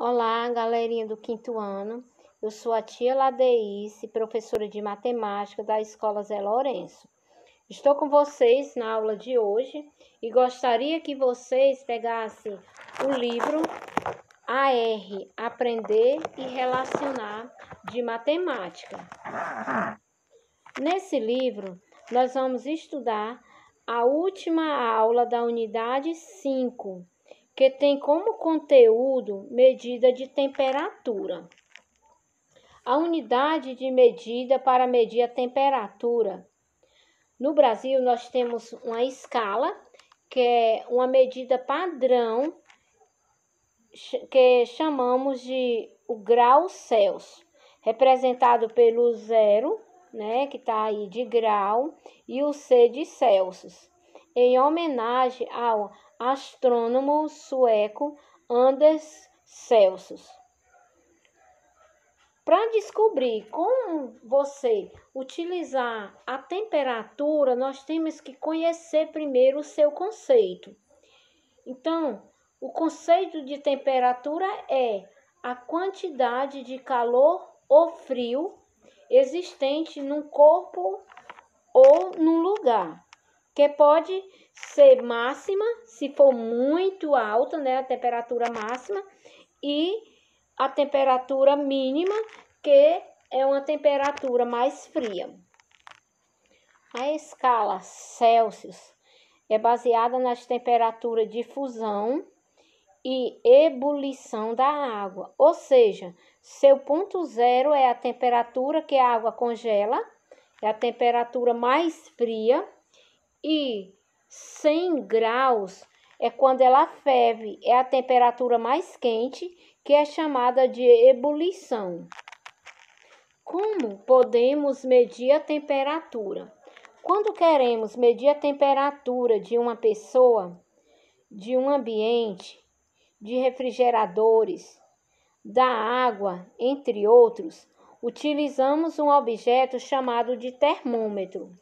Olá, galerinha do quinto ano. Eu sou a tia Ladeice, professora de matemática da Escola Zé Lourenço. Estou com vocês na aula de hoje e gostaria que vocês pegassem o livro AR, Aprender e Relacionar de Matemática. Nesse livro, nós vamos estudar a última aula da unidade 5, que tem como conteúdo medida de temperatura. A unidade de medida para medir a temperatura. No Brasil, nós temos uma escala, que é uma medida padrão, que chamamos de o grau Celsius, representado pelo 0, que está aí de grau, e o C de Celsius, em homenagem ao astrônomo sueco Anders Celsius. Para descobrir como você utilizar a temperatura, nós temos que conhecer primeiro o seu conceito. Então, o conceito de temperatura é a quantidade de calor ou frio existente num corpo ou num lugar, que pode ser máxima, se for muito alta, a temperatura máxima, e a temperatura mínima, que é uma temperatura mais fria. A escala Celsius é baseada nas temperaturas de fusão e ebulição da água, ou seja, seu ponto zero é a temperatura que a água congela, é a temperatura mais fria, e 100 graus é quando ela ferve, é a temperatura mais quente, que é chamada de ebulição. Como podemos medir a temperatura? Quando queremos medir a temperatura de uma pessoa, de um ambiente, de refrigeradores, da água, entre outros, utilizamos um objeto chamado de termômetro.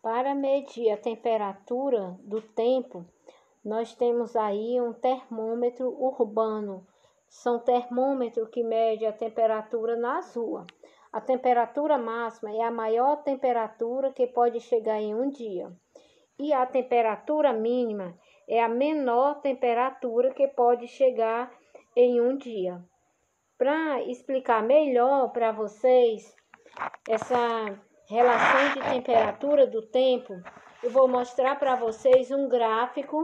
Para medir a temperatura do tempo, nós temos aí um termômetro urbano. São termômetros que medem a temperatura nas ruas. A temperatura máxima é a maior temperatura que pode chegar em um dia. E a temperatura mínima é a menor temperatura que pode chegar em um dia. Para explicar melhor para vocês essa relação de temperatura do tempo, eu vou mostrar para vocês um gráfico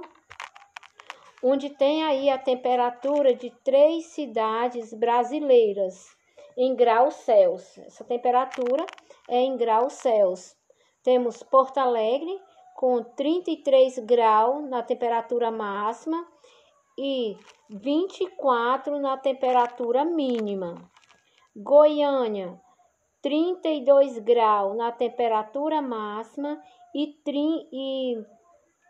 onde tem aí a temperatura de 3 cidades brasileiras em graus Celsius. Essa temperatura é em graus Celsius. Temos Porto Alegre com 33 graus na temperatura máxima e 24 na temperatura mínima. Goiânia, 32 graus na temperatura máxima e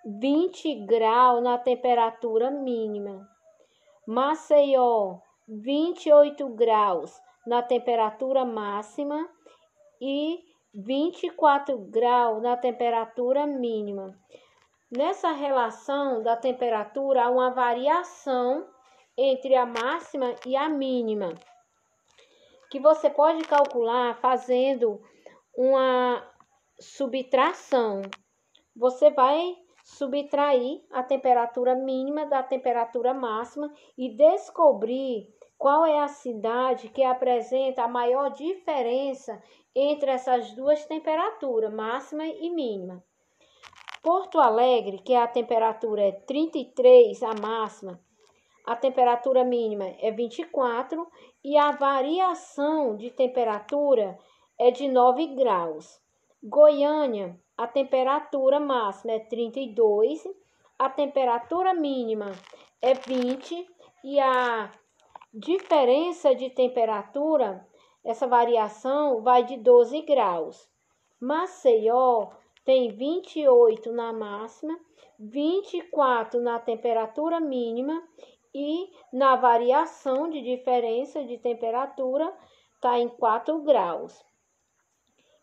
20 graus na temperatura mínima. Maceió, 28 graus na temperatura máxima e 24 graus na temperatura mínima. Nessa relação da temperatura, há uma variação entre a máxima e a mínima, que você pode calcular fazendo uma subtração. Você vai subtrair a temperatura mínima da temperatura máxima e descobrir qual é a cidade que apresenta a maior diferença entre essas duas temperaturas, máxima e mínima. Porto Alegre, que a temperatura é 33, a máxima, a temperatura mínima é 24 e a variação de temperatura é de 9 graus. Goiânia, a temperatura máxima é 32, a temperatura mínima é 20 e a diferença de temperatura, essa variação vai de 12 graus. Maceió tem 28 na máxima, 24 na temperatura mínima e na variação de diferença de temperatura está em 4 graus.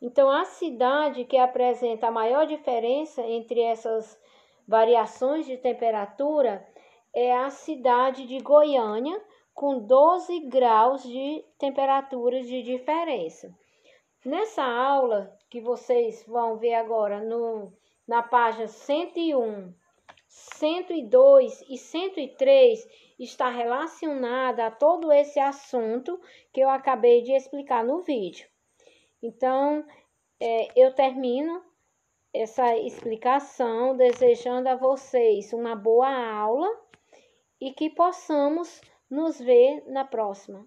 Então, a cidade que apresenta a maior diferença entre essas variações de temperatura é a cidade de Goiânia, com 12 graus de temperatura de diferença. Nessa aula que vocês vão ver agora na página 101, 102 e 103 está relacionada a todo esse assunto que eu acabei de explicar no vídeo. Então, eu termino essa explicação desejando a vocês uma boa aula e que possamos nos ver na próxima.